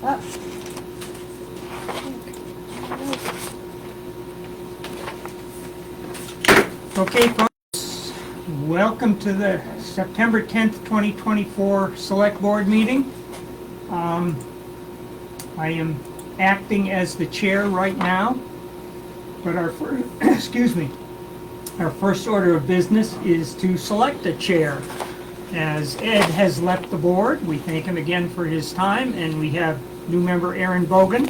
Ah. Okay, folks, welcome to the September 10th, 2024 Select Board meeting. I am acting as the chair right now, but our our first order of business is to select a chair. As Ed has left the board, we thank him again for his time, and we have new member Aaron Bogan,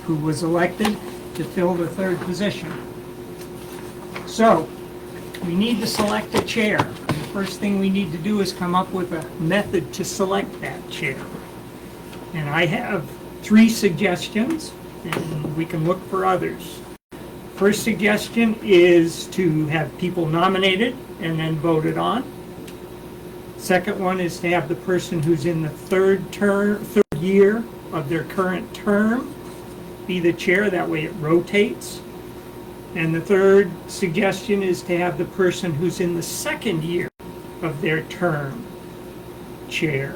who was elected to fill the third position. So, we need to select a chair. The first thing we need to do is come up with a method to select that chair. And I have 3 suggestions, and we can look for others. First suggestion is to have people nominated and then voted on. Second one is to have the person who's in the third year of their current term be the chair. That way it rotates. And the third suggestion is to have the person who's in the second year of their term chair.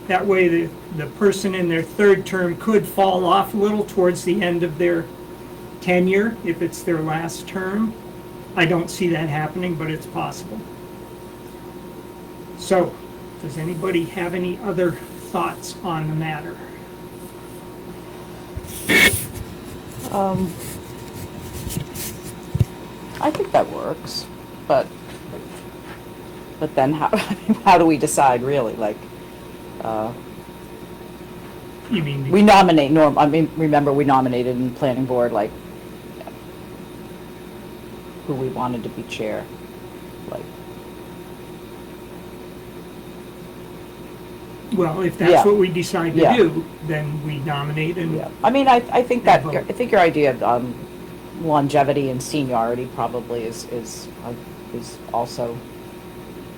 That way the person in their third term could fall off a little towards the end of their tenure if it's their last term. I don't see that happening, but it's possible. So, does anybody have any other thoughts on the matter? I think that works, but then how do we decide really? Like, You mean we nominate remember we nominated in planning board like who we wanted to be chair, like. Well, if that's Yeah. what we decide to Yeah. do, then we nominate and Yeah, I mean, I think that vote. I think your idea of longevity and seniority probably is also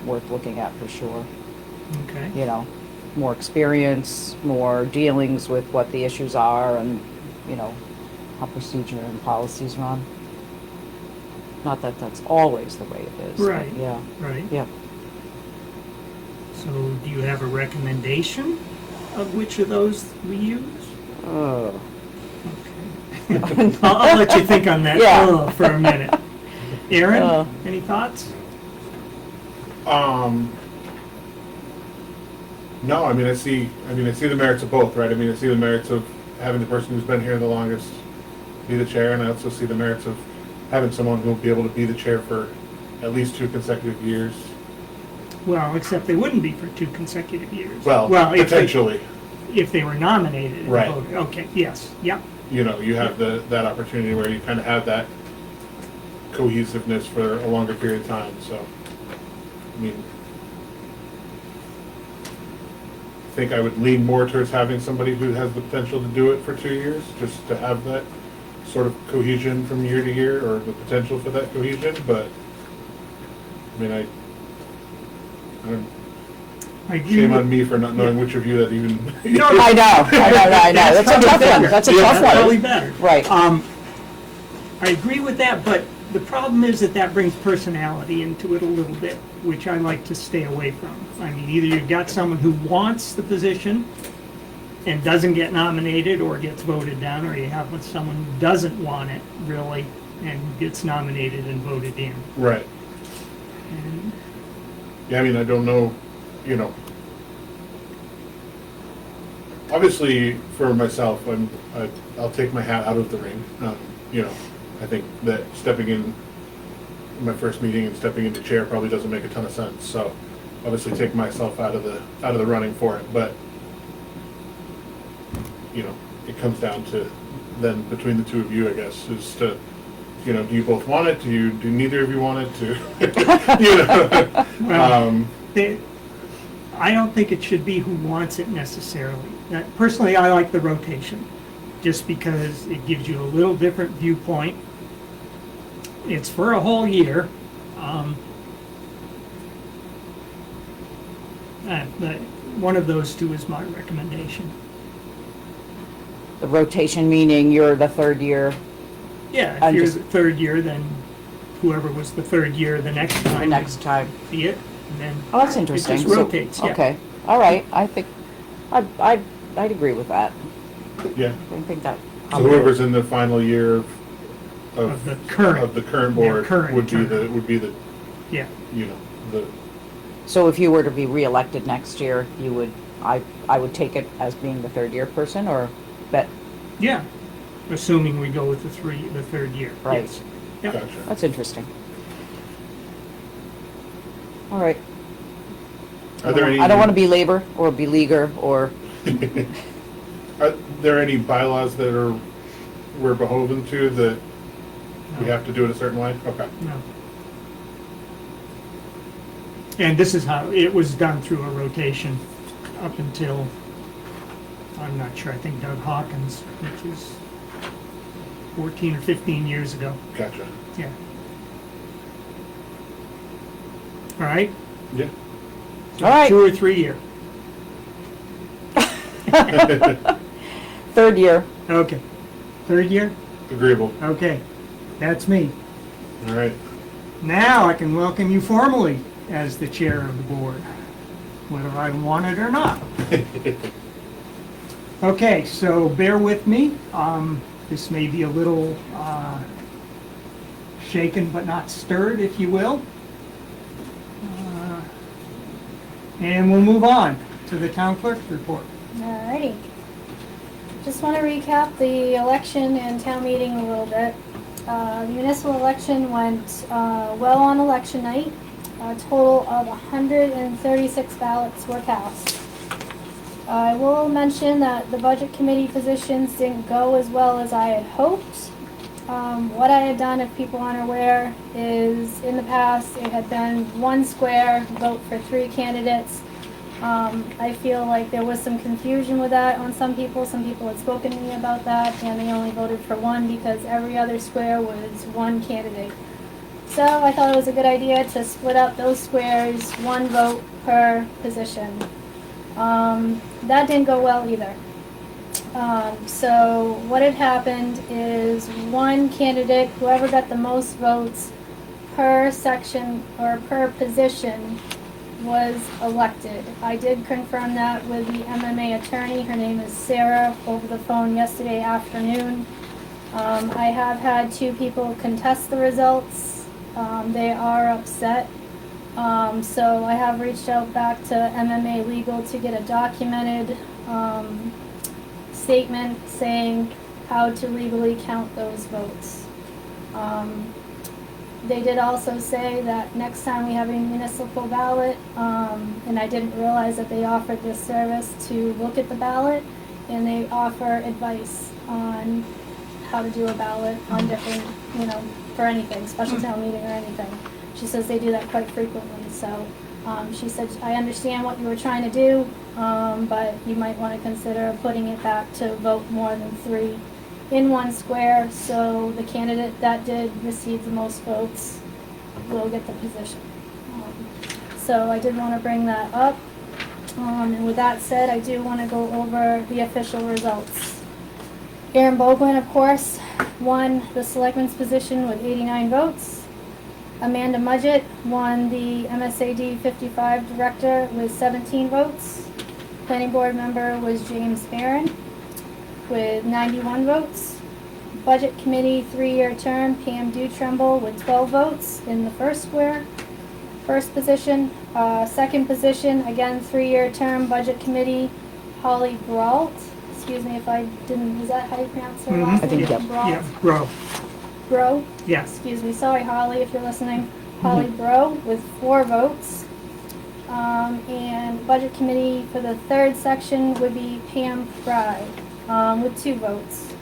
worth looking at for sure. Okay. You know, more experience, more dealings with what the issues are, and you know how procedure and policies run. Not that that's always the way it is. but Right. Yeah. Right. Yeah. So, do you have a recommendation of which of those we use? Oh. Okay. I'll let you think on that Yeah. for a minute. Aaron, Uh. any thoughts? No, I mean, I see the merits of both, right? I mean, I see the merits of having the person who's been here the longest be the chair, and I also see the merits of having someone who will be able to be the chair for at least 2 consecutive years. Well, except they wouldn't be for 2 consecutive years. Well, potentially. If they were nominated and Right. voted. Okay, yes, yep. You know, you have that opportunity where you kind of have that cohesiveness for a longer period of time, so, I mean, I think I would lean more towards having somebody who has the potential to do it for 2 years, just to have that sort of cohesion from year to year, or the potential for that cohesion, but, I mean, I agree shame with- on me for not knowing which of you that even. No, I know. That's a probably tough one. better. That's a Yeah, tough one. Probably better. Right. I agree with that, but the problem is that brings personality into it a little bit, which I like to stay away from. I mean, either you've got someone who wants the position and doesn't get nominated or gets voted down, or you have someone who doesn't want it really and gets nominated and voted in. Right. And Yeah, I mean, I don't know, you know. Obviously, for myself, I'll take my hat out of the ring. You know, I think that stepping in my first meeting and stepping into chair probably doesn't make a ton of sense. So, obviously, take myself out of the running for it. But, you know, it comes down to then between the two of you, I guess, is to, you know, do you both want it? Do neither of you want it? You know. Well, I don't think it should be who wants it necessarily. Personally, I like the rotation, just because it gives you a little different viewpoint. It's for a whole year. But one of those two is my recommendation. The rotation meaning you're the third year. Yeah, if I'm you're just- the third year, then whoever was the third year the next time. The next time. Be it, and then Oh, that's interesting. it just rotates, yeah. Okay, all right, I think, I'd agree with that. Yeah. I think that. So whoever's in the final year Of the current- of the current their board current would be term. Yeah. you know, the, So if you were to be reelected next year, you would, I would take it as being the third year person, or bet, Yeah, assuming we go with the third year. Right. Yes. Yep. gotcha. that's interesting. All right. Are there any? I don't want to be labor or beleaguer or, Are there any bylaws that we're beholden to that we have to do it a certain way? Okay. No. And this is how, it was done through a rotation up until, I'm not sure, I think Doug Hawkins, which is 14 or 15 years ago. Gotcha. Yeah. All right? Yeah. So All right. 2 or 3 year. third year. Okay. Third year? Agreeable. Okay. That's me. All right. Now I can welcome you formally as the chair of the board, whether I want it or not. Okay, so bear with me. This may be a little shaken but not stirred, if you will. And we'll move on to the town clerk's report. Alrighty. Just want to recap the election and town meeting a little bit. The municipal election went well on election night. A total of 136 ballots were cast. I will mention that the budget committee positions didn't go as well as I had hoped. What I had done, if people aren't aware, is in the past it had been one square, vote for 3 candidates. I feel like there was some confusion with that on some people. Some people had spoken to me about that, and they only voted for 1 because every other square was 1 candidate. So I thought it was a good idea to split up those squares, 1 vote per position. That didn't go well either. So what had happened is 1 candidate, whoever got the most votes per section or per position, was elected. I did confirm that with the MMA attorney. Her name is Sarah, over the phone yesterday afternoon. I have had 2 people contest the results. They are upset. So I have reached out back to MMA Legal to get a documented statement saying how to legally count those votes. They did also say that next time we have a municipal ballot, and I didn't realize that they offered this service to look at the ballot, and they offer advice on how to do a ballot on different, for anything, special town meeting or anything. She says they do that quite frequently, so she said, I understand what you were trying to do, but you might want to consider putting it back to vote more than 3 in 1 square, so the candidate that did receive the most votes will get the position. So I did want to bring that up. And with that said, I do want to go over the official results. Aaron Boglin, of course, won the selectman's position with 89 votes. Amanda Mudgett won the MSAD 55 director with 17 votes. Planning board member was James Barron with 91 votes. Budget committee 3-year term, Pam Dutremble with 12 votes in the first square. First position. Second position, again 3-year term, budget committee, Holly Brault. Excuse me if I didn't, is that how you pronounce her last I think, name? yep. Brault? Yeah, bro. Bro? Yes. Excuse me, sorry Holly if you're listening. Holly Bro with 4 votes. And budget committee for the 3rd section would be Pam Fry with 2 votes.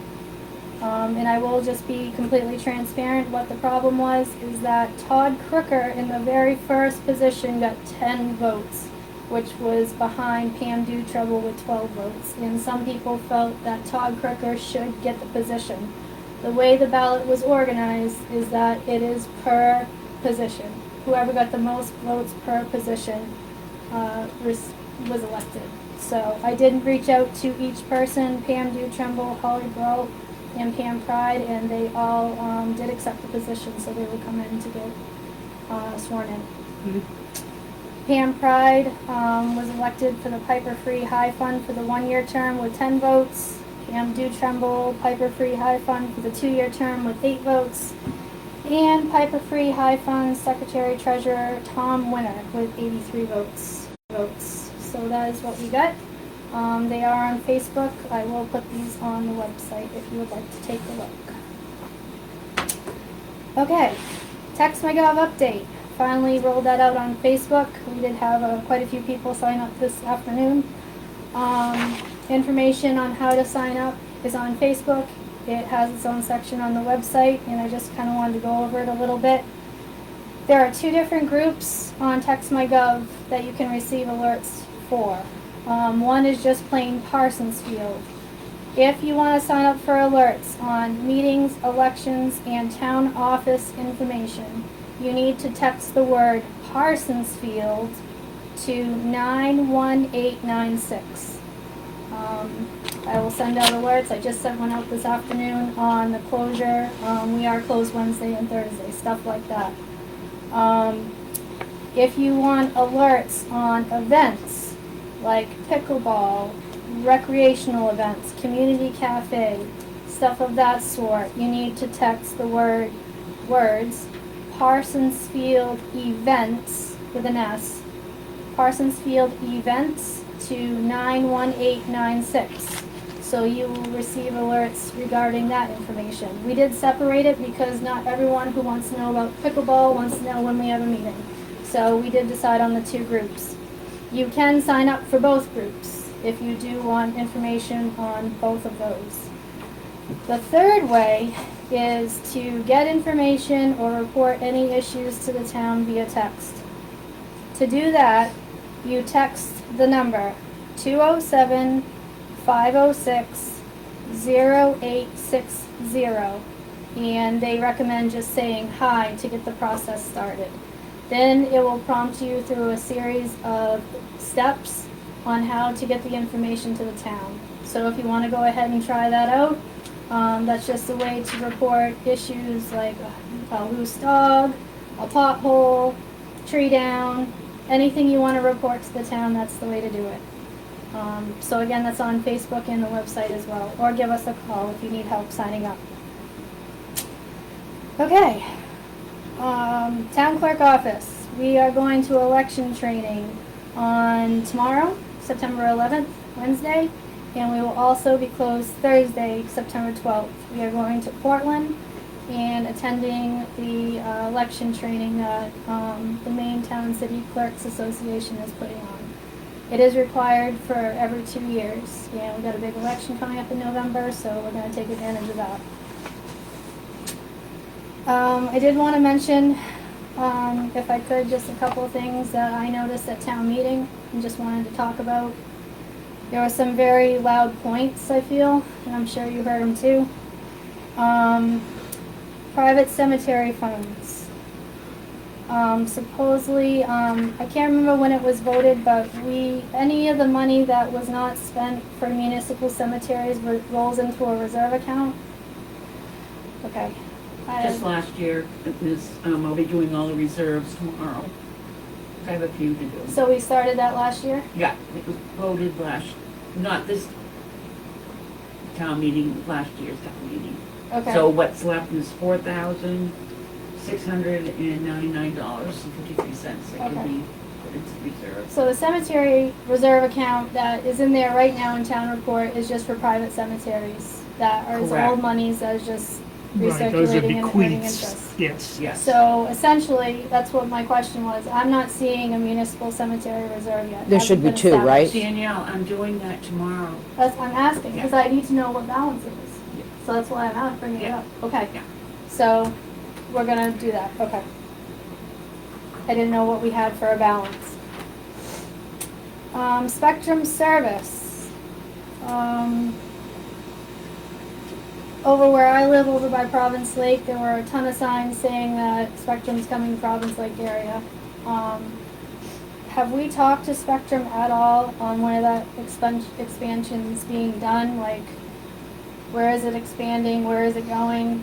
And I will just be completely transparent. What the problem was is that Todd Crooker in the very first position got 10 votes, which was behind Pam Dutremble with 12 votes. And some people felt that Todd Crooker should get the position. The way the ballot was organized is that it is per position. Whoever got the most votes per position was elected. So I did reach out to each person, Pam Dutremble, Holly Brault, and Pam Pride, and they all did accept the position, so they would come in to get sworn in. Pam Pride was elected for the Piper Free High Fund for the 1-year term with 10 votes. Pam Dutremble, Piper Free High Fund for the 2-year term with 8 votes. And Piper Free High Fund Secretary Treasurer Tom Winter with 83 votes. So that is what we got. They are on Facebook. I will put these on the website if you would like to take a look. Okay, Text My Gov update. Finally rolled that out on Facebook. We did have quite a few people sign up this afternoon. Information on how to sign up is on Facebook. It has its own section on the website, and I just kind of wanted to go over it a little bit. There are 2 different groups on Text My Gov that you can receive alerts for. One is just plain Parsons Field. If you want to sign up for alerts on meetings, elections, and town office information, you need to text the word Parsons Field to 91896. I will send out alerts. I just sent one out this afternoon on the closure. We are closed Wednesday and Thursday, stuff like that. If you want alerts on events like pickleball, recreational events, community cafe, stuff of that sort, you need to text the words Parsons Field Events with an S, Parsons Field Events to 91896. So you will receive alerts regarding that information. We did separate it because not everyone who wants to know about pickleball wants to know when we have a meeting. So we did decide on the 2 groups. You can sign up for both groups if you do want information on both of those. The third way is to get information or report any issues to the town via text. To do that, you text the number 207-506-0860, and they recommend just saying hi to get the process started. Then it will prompt you through a series of steps on how to get the information to the town. So if you want to go ahead and try that out, that's just a way to report issues like a loose dog, a pothole, tree down, anything you want to report to the town, that's the way to do it. So again, that's on Facebook and the website as well, or give us a call if you need help signing up. Okay, Town Clerk Office. We are going to election training on tomorrow, September 11th, Wednesday, and we will also be closed Thursday, September 12th. We are going to Portland and attending the election training that the Maine Town and City Clerks Association is putting on. It is required for every 2 years, and we've got a big election coming up in November, so we're going to take advantage of that. I did want to mention, if I could, just a couple of things that I noticed at town meeting and just wanted to talk about. There were some very loud points, I feel, and I'm sure you heard them too. Private cemetery funds. Supposedly, I can't remember when it was voted, but any of the money that was not spent for municipal cemeteries rolls into a reserve account. Okay. Just last year, I'll be doing all the reserves tomorrow. I have a few to do. So we started that last year? Yeah, it was voted not this town meeting, last year's town meeting. Okay. So what's left is $4,699.53 that Okay. can be put into reserve. So the cemetery reserve account that is in there right now in town report is just for private cemeteries. That are Correct. old monies that is just Right, those are recirculating and earning bequeaths, interest. yes. Yes. So essentially, that's what my question was. I'm not seeing a municipal cemetery reserve yet. There should be Hasn't 2, been right? established. Danielle, I'm doing that tomorrow. I'm asking, because I need to know what balance it is. Yeah. So that's why I'm out bringing it Yeah. up. Okay. Yeah. So we're gonna do that, okay. I didn't know what we had for a balance. Spectrum service. Over where I live, over by Province Lake, there were a ton of signs saying that Spectrum's coming to Province Lake area. Have we talked to Spectrum at all on when that expansion's being done? Like, where is it expanding? Where is it going?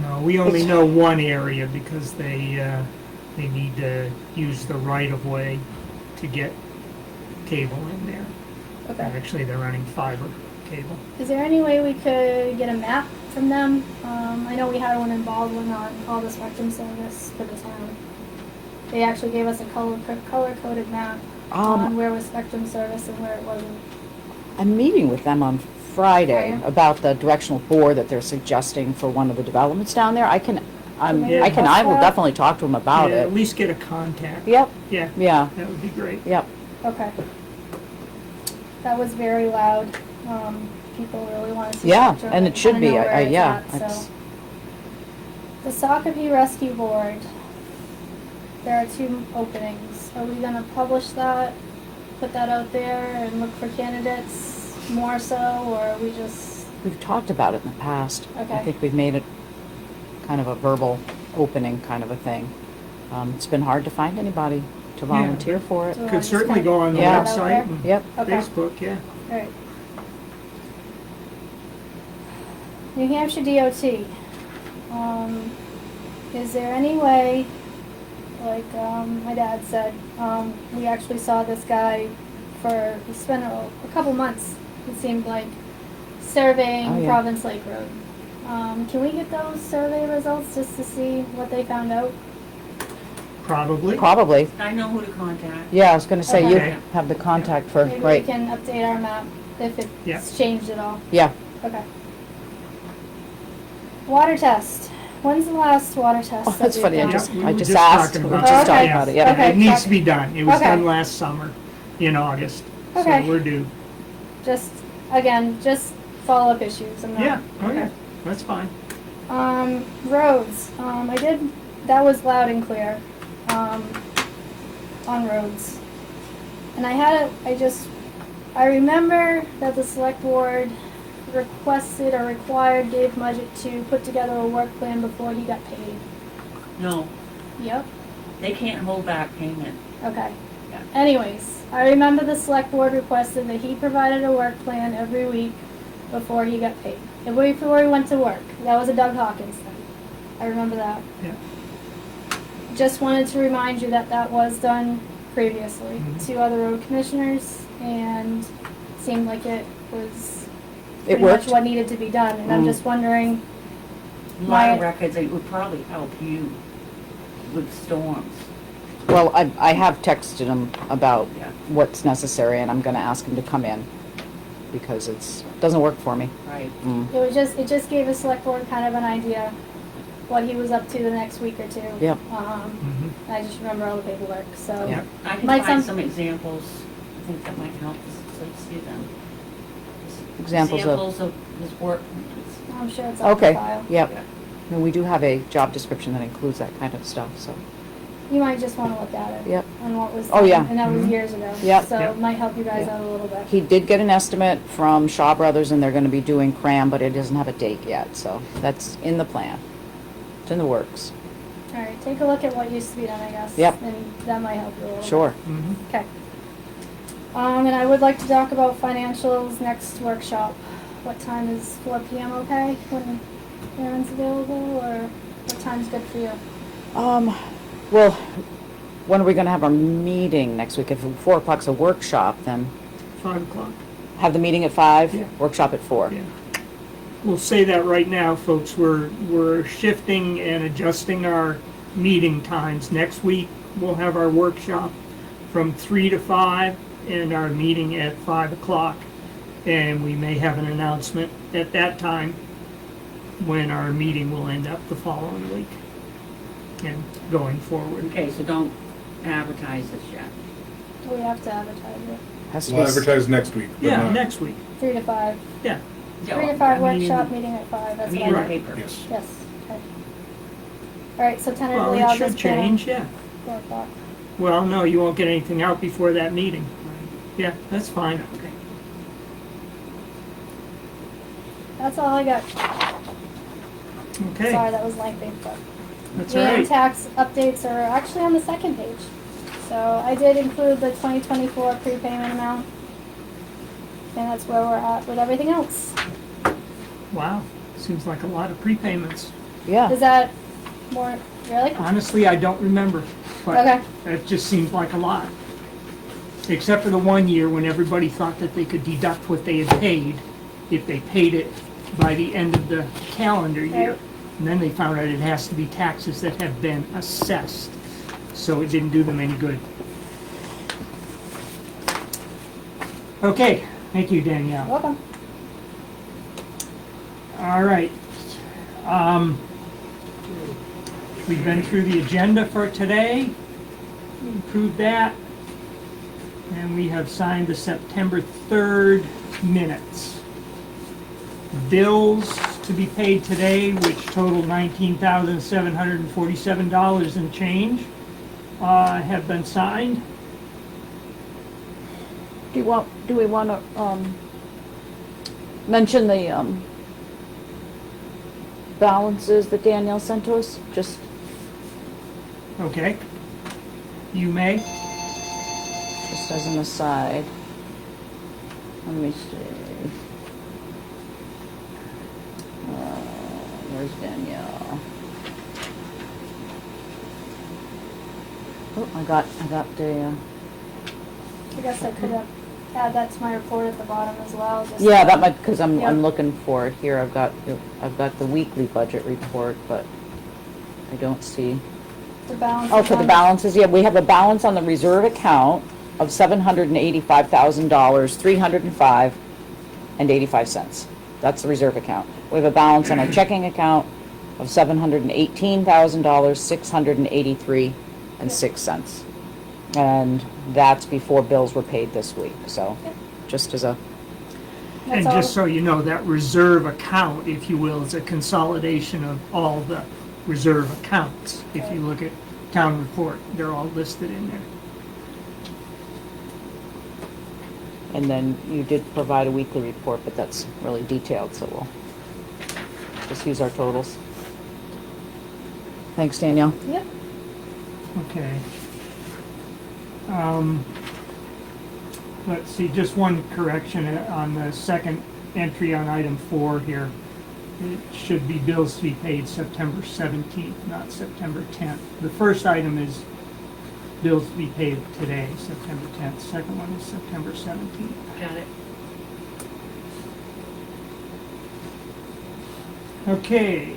No, we only know one area because they need to use the right-of-way. to get cable in there. Okay. Actually, they're running fiber cable. Is there any way we could get a map from them? I know we had one in Baldwin on all the spectrum service for the town. They actually gave us a color-coded map on where was spectrum service and where it wasn't. I'm meeting with them on Friday Okay. about the directional board that they're suggesting for one of the developments down there. I Maybe will that's definitely talk to them about Yeah, it. at least get a contact. Yep, Yeah, yeah, that would be great. yep. Okay. That was very loud. People really want to see Yeah, spectrum. and They it should kinda be, know where it's yeah. at, so. It's- The Sockopee Rescue Board. There are 2 openings. Are we gonna publish that, put that out there and look for candidates more so, or are we just, We've talked about it in the past. I Okay. think we've made it kind of a verbal opening kind of a thing. It's been hard to find anybody to volunteer for it. Do we wanna Could just certainly kinda go on the put that out website there? and Yep, Okay. Facebook, yeah. Alright. New Hampshire DOT. Is there any way, like, my dad said, we actually saw this guy he spent a couple months, it seemed like, Oh, surveying yeah. Province Lake Road. Can we get those survey results just to see what they found out? Probably. probably. I know who to contact. Yeah, I was gonna say, you Okay. have the contact for, Maybe we right, can update our map if Yeah. it's changed at all. yeah. Okay. Water test. When's the last water test? Oh, that that's we've funny, I done? just, we I were just just asked, talking we about just it. talked Okay. about it, yeah. Okay. It needs to be done. It was Okay. done last summer, in August. So Okay. we're due. Just, again, just follow-up issues. I'm not. Yeah, oh yeah, that's fine. Roads. That was loud and clear, on roads. And I remember that the select board requested or required Dave Mudgett to put together a work plan before he got paid. No, Yep. they can't hold back payment. Okay. Yeah. Anyways, I remember the select board requested that he provided a work plan every week before he got paid. And before he went to work. That was a Doug Hawkins thing. I remember that. Yeah. Just wanted to remind you that that was done previously Mhm. to other road commissioners and seemed like it was It pretty much worked? what needed to be done. And I'm Mm. just wondering, A lot of My- records, it would probably help you with storms. Well, I have texted him about Yeah. what's necessary, and I'm gonna ask him to come in, because doesn't work for me. Right. it just gave the select board kind of an idea what he was up to the next week or 2. Yep. Mhm. I just remember all the paperwork, so. Yeah. I can Might find some- some examples. I think that might help so you see them. Examples of, Examples of his work. I'm sure it's on the okay, file. yep. Yeah. And we do have a job description that includes that kind of stuff, so, You might just want to look at it. Yep. On what was Oh, done, yeah. and that was Mhm. years ago. Yep. So Yep. it might help you guys Yeah. out a little bit. he did get an estimate from Shaw Brothers, and they're gonna be doing Cram, but it doesn't have a date yet, so that's in the plan. It's in the works. All right, take a look at what used to be done, I guess. Yep. And that might help you a little bit. Sure. Mhm. Okay. And I would like to talk about financials next workshop. What time is 4 PM okay, when Aaron's available, or what time's good for you? Well, when are we gonna have our meeting next week? If 4 o'clock's a workshop, then 5 o'clock. have the meeting at 5, Yeah. workshop at 4. Yeah. We'll say that right now, folks, we're shifting and adjusting our meeting times. Next week, we'll have our workshop from 3 to 5 and our meeting at 5 o'clock. And we may have an announcement at that time when our meeting will end up the following week and going forward. Okay, so don't advertise this yet. We have to advertise it. Has to We'll be advertise next week. but Yeah, not- next week, 3 to 5. yeah. 3 to 5 I mean, workshop, meeting at 5, I that's mean, what in I the meant. paper. Yes. Yes, okay. All right, so Well, tentatively, it I'll should just plan on change, yeah. 4 o'clock. Well, no, you won't get anything out before that meeting. Yeah, that's fine. Okay. That's all I got. Okay, Sorry, that was lengthy, but. that's all right. tax updates are actually on the second page. So I did include the 2024 prepayment amount. And that's where we're at with everything else. Wow, seems like a lot of prepayments. Yeah. Is that more, really? Honestly, I don't remember, but Okay. it just seems like a lot. except for the 1 year when everybody thought that they could deduct what they had paid if they paid it by the end of the calendar year. Right. And then they found out it has to be taxes that have been assessed, so it didn't do them any good. Okay, thank you, Danielle. Welcome. All right. We've been through the agenda for today. We approved that. And we have signed the September 3rd minutes. Bills to be paid today, which total $19,747 and change, have been signed. Do we want to, mention the, balances that Danielle sent to us? Just, Okay. You may. just as an aside. Let me see. Where's Danielle? Oh, I got the, I guess I could have add that to my report at the bottom as well. Just yeah, that might, because I'm Yep. looking for it here. I've got the weekly budget report, but I don't see. The balance. Oh, for the balances, yeah, we have a balance on the reserve account of $785,000, 305.85 cents. That's the reserve account. We have a balance on our checking account of $718,000, 683.06 cents. And that's before bills were paid this week, so Yep. just as a, And That's all. just so you know, that reserve account, if you will, is a consolidation of all the reserve accounts. If you look at town report, they're all listed in there. and then you did provide a weekly report, but that's really detailed, so we'll just use our totals. Thanks, Danielle. Yep. Okay. Let's see, just one correction on the second entry on item 4 here. It should be bills to be paid September 17th, not September 10th. The first item is bills to be paid today, September 10th. Second one is September 17th. Got it. Okay,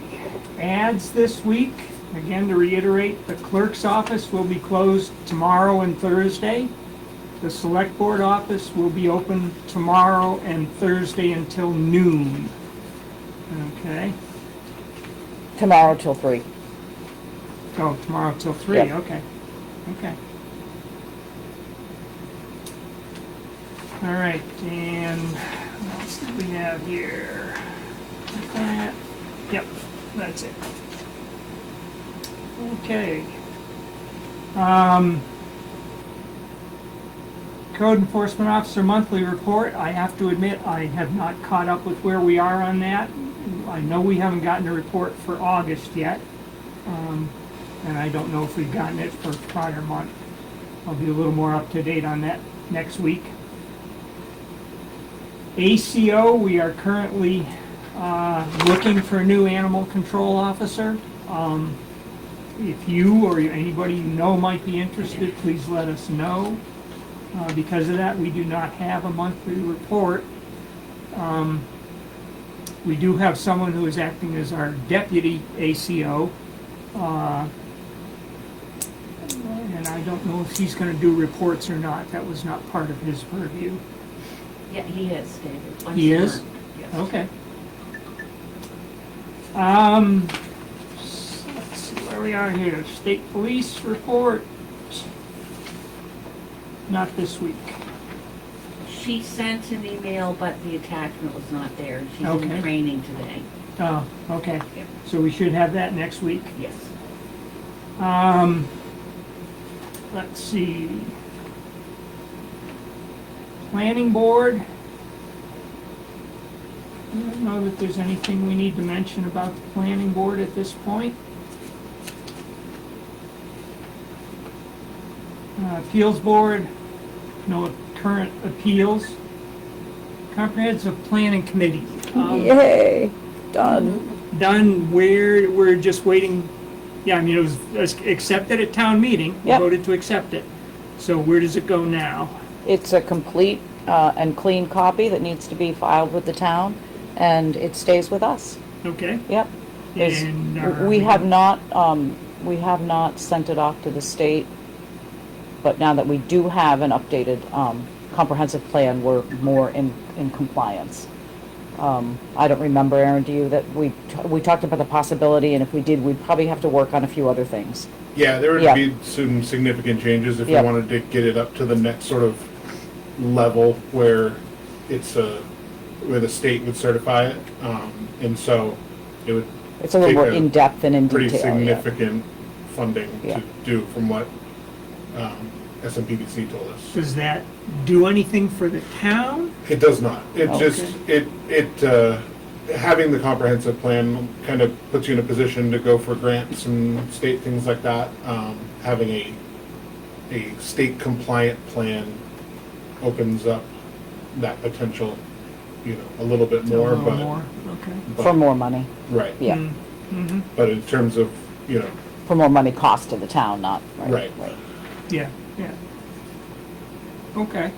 ads this week. Again, to reiterate, the clerk's office will be closed tomorrow and Thursday. The select board office will be open tomorrow and Thursday until noon. Okay, Tomorrow till 3. oh, tomorrow till 3, Yep. okay, okay. All right, and what else do we have here? That, yep, that's it. Okay. Code Enforcement Officer Monthly Report. I have to admit, I have not caught up with where we are on that. I know we haven't gotten a report for August yet, and I don't know if we've gotten it for prior month. I'll be a little more up to date on that next week. ACO, we are currently looking for a new animal control officer. If you or anybody you know might be interested, please let us know. Because of that, we do not have a monthly report. We do have someone who is acting as our deputy ACO. And I don't know if he's going to do reports or not. That was not part of his purview. Yeah, he is, David. Once He a is? month, yes. Okay. Let's see where we are here. State Police report. Not this week. She sent an email, but the attachment was not there. She's Okay. in training today. Oh, okay. Yep. So we should have that next week. Yes. Let's see. Planning Board. I don't know that there's anything we need to mention about the Planning Board at this point. Appeals Board, no current appeals. Comprehensive Planning Committee. Yay, done. Done, we're just waiting, yeah, I mean, it was accepted at town meeting. We Yep. voted to accept it. So where does it go now? It's a complete and clean copy that needs to be filed with the town, and it stays with us. Okay. Yep. There's- And We have not sent it off to the state, but now that we do have an updated comprehensive plan, we're more in compliance. I don't remember, Aaron, do you, that we talked about the possibility, and if we did, we'd probably have to work on a few other things. Yeah, there would Yeah. be some significant changes if you Yep. wanted to get it up to the next sort of level where where the state would certify it. And so it would It's a little take more in-depth and in pretty detail. Yeah. significant funding Yeah. to do from what SMPDC told us. does that do anything for the town? It does not. It Okay. just, having the comprehensive plan kind of puts you in a position to go for grants and state things like that. Having a state compliant plan opens up that potential, a little bit more, A little but. more, okay. but- For more money, Right. yeah. Mm-hmm. But in terms of, For more money cost to the town, not, Right. Yeah, yeah. Okay.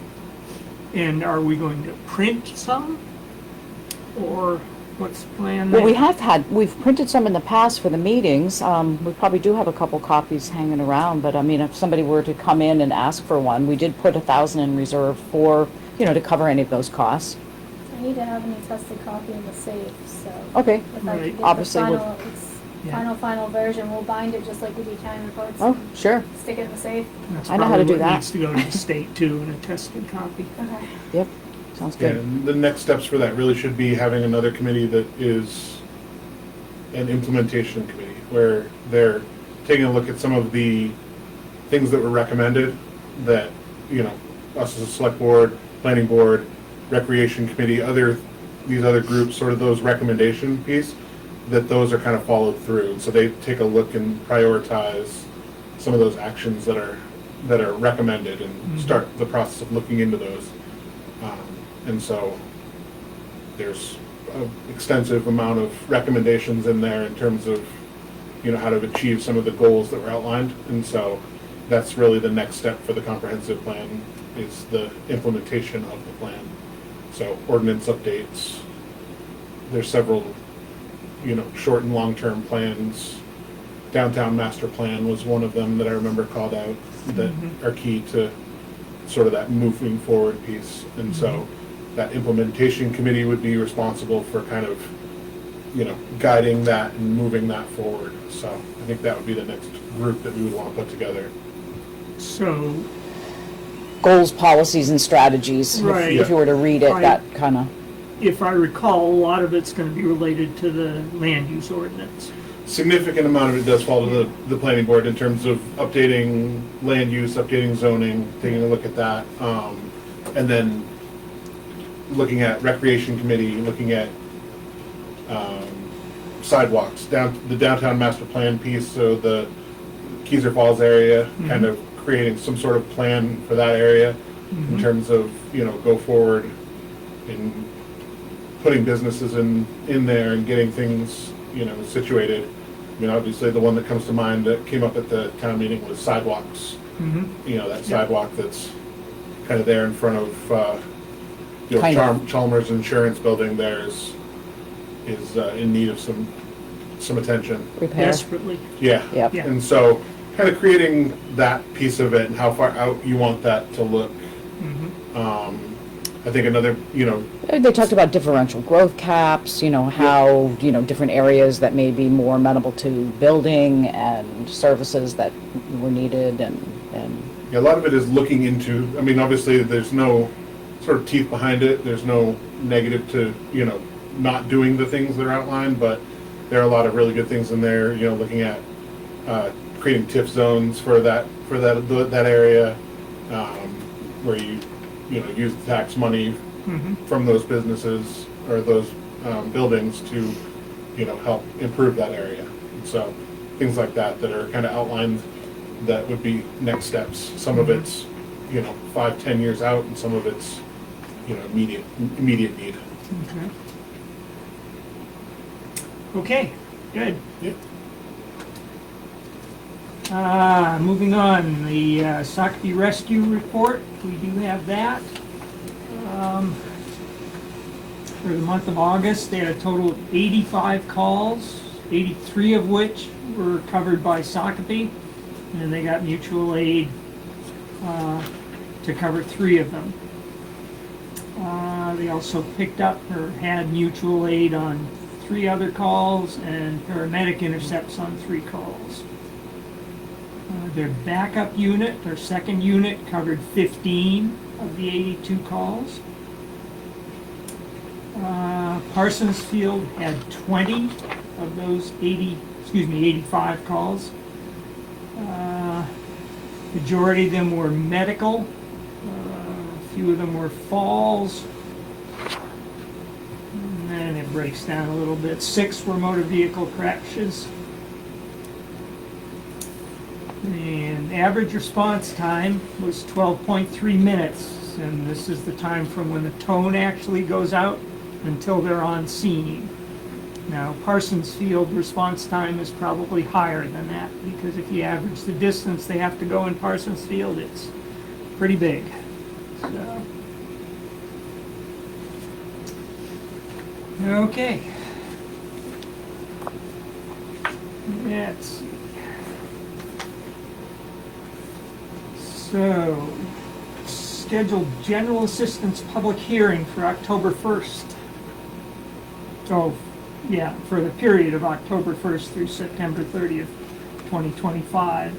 And are we going to print some? Or what's the plan Well, there? we've printed some in the past for the meetings. We probably do have a couple copies hanging around, but I mean, if somebody were to come in and ask for one, we did put 1,000 in reserve for, to cover any of those costs. I need to have an attested copy in the safe, so. Okay. If I Right. could get the Obviously would- Yeah. final version, we'll bind it just like we do county reports. Oh, and sure. Stick it in the safe. That's I know how to probably do what that. needs to go to the state too, an attested copy. Okay. Yep, sounds yeah, good. and the next steps for that really should be having another committee that is an implementation committee, where they're taking a look at some of the things that were recommended that, us as a select board, planning board, recreation committee, these other groups, sort of those recommendation piece, that those are kind of followed through. And so they take a look and prioritize some of those actions that are recommended and start the process of looking into those. And so there's an extensive amount of recommendations in there in terms of, how to achieve some of the goals that were outlined. And so that's really the next step for the comprehensive plan, is the implementation of the plan. So ordinance updates, there's several, short and long-term plans. Downtown master plan was one of them that I remember called out that are key to sort of that moving forward piece. And so that implementation committee would be responsible for kind of, guiding that and moving that forward. So I think that would be the next group that we would want to put together. So, Goals, policies, and strategies. Right. If you were to read it, Right. that kind of, if I recall, a lot of it's gonna be related to the land use ordinance. Significant amount of it does fall to the planning board in terms of updating land use, updating zoning, taking a look at that. And then looking at recreation committee, looking at sidewalks, the downtown master plan piece, so the Keyser Falls area, kind of creating some sort of plan for that area in terms of, go forward in putting businesses in there and getting things, situated. I mean, obviously, the one that comes to mind that came up at the town meeting was sidewalks. That sidewalk that's kind of there in front of, Kind of. Chalmers Insurance Building there is in need of some attention. repair. Desperately. Yeah. Yep. Yeah. And so, kind of creating that piece of it and how far out you want that to look. I think another, They talked about differential growth caps, how, different areas that may be more amenable to building and services that were needed and a lot of it is looking into, I mean, obviously, there's no sort of teeth behind it. There's no negative to, not doing the things that are outlined, but there are a lot of really good things in there, looking at creating TIF zones for that area, where you use the tax money from those businesses or those buildings to, help improve that area. And so things like that are kind of outlined that would be next steps. Some of it's, 5-10 years out, and some of it's, immediate need. Okay. Okay, good. Yep. Moving on, the Sockeye Rescue Report, we do have that. For the month of August, they had a total of 85 calls, 83 of which were covered by Sockeye, and they got mutual aid to cover 3 of them. They also picked up or had mutual aid on 3 other calls and paramedic intercepts on 3 calls. Their backup unit, their second unit, covered 15 of the 82 calls. Parsonsfield had 20 of those 85 calls. Majority of them were medical. A few of them were falls. And then it breaks down a little bit. 6 were motor vehicle crashes. And average response time was 12.3 minutes. And this is the time from when the tone actually goes out until they're on scene. Now, Parsonsfield response time is probably higher than that, because if you average the distance they have to go in Parsonsfield, it's pretty big. So. Okay. Let's see. So, scheduled general assistance public hearing for October 1st. Oh, yeah, for the period of October 1st through September 30th, 2025.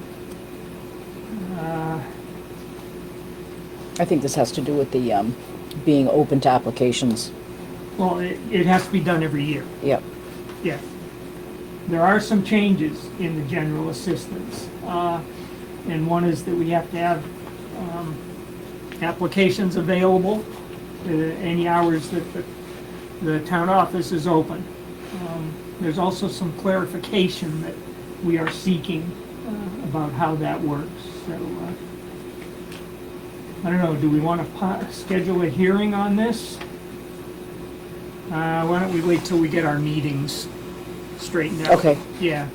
I think this has to do with the being open to applications. Well, it has to be done every year. Yep. Yeah. There are some changes in the general assistance. And one is that we have to have applications available any hours that the town office is open. There's also some clarification that we are seeking about how that works. So, I don't know, do we want to schedule a hearing on this? Why don't we wait till we get our meetings straightened out? Okay. Yeah,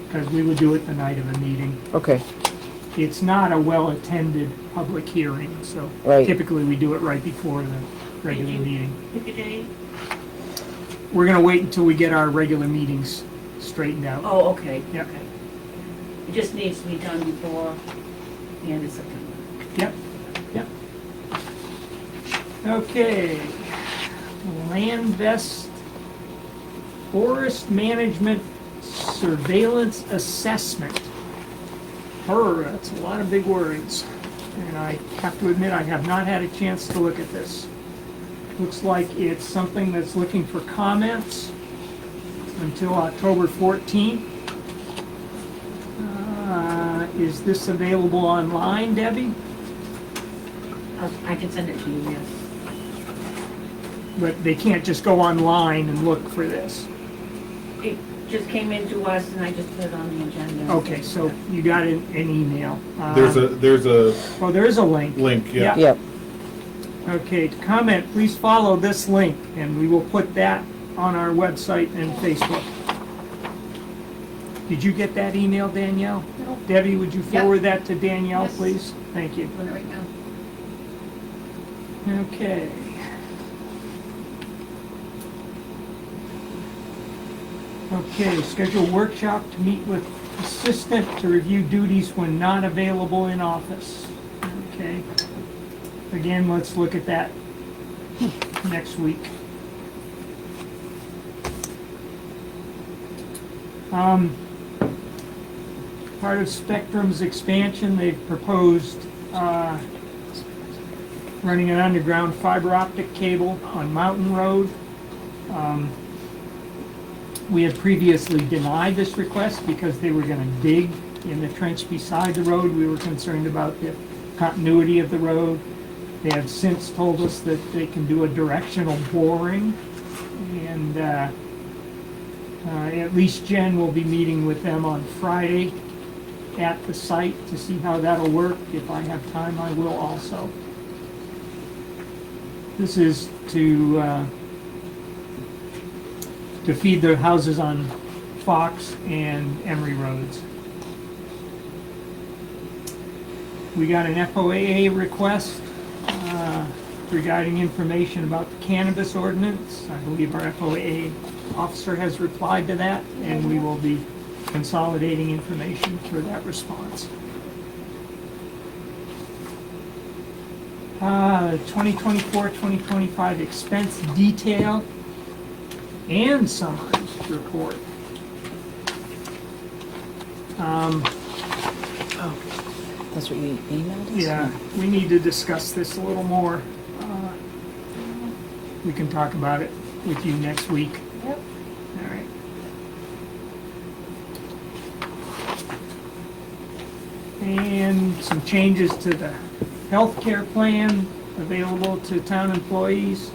because we would do it the night of a meeting. Okay. It's not a well-attended public hearing, so Right. typically we do it right before the regular Did you meeting. Pick a day? We're gonna wait until we get our regular meetings straightened out. Oh, okay. Yep. Okay. It just needs to be done before the end of September. Yep, yep. Okay. Land Vest Forest Management Surveillance Assessment. That's a lot of big words. And I have to admit, I have not had a chance to look at this. Looks like it's something that's looking for comments until October 14th. Is this available online, Debbie? I can send it to you, yes. But they can't just go online and look for this. It just came in to us and I just put it on the agenda. Okay, so you got an email. There's a Oh, there is a link. link, yeah. Yep. Okay, to comment, please follow this link, and we will put that on our website and Facebook. Did you get that email, Danielle? No. Debbie, would you Yep. forward that to Danielle, Yes. please? Thank you. Doing it right now. Okay. Okay, schedule workshop to meet with assistant to review duties when not available in office. Okay. Again, let's look at that next week. Part of Spectrum's expansion, they've proposed running an underground fiber optic cable on Mountain Road. We had previously denied this request because they were gonna dig in the trench beside the road. We were concerned about the continuity of the road. They have since told us that they can do a directional boring, and at least Jen will be meeting with them on Friday at the site to see how that'll work. If I have time, I will also. This is to feed the houses on Fox and Emery Roads. We got an FOAA request regarding information about the cannabis ordinance. I believe our FOAA officer has replied to that, and we will be consolidating information for that response. 2024-2025 expense detail and summaries report. That's what you emailed us? Yeah, we need to discuss this a little more. We can talk about it with you next week. Yep. All right. And some changes to the healthcare plan available to town employees.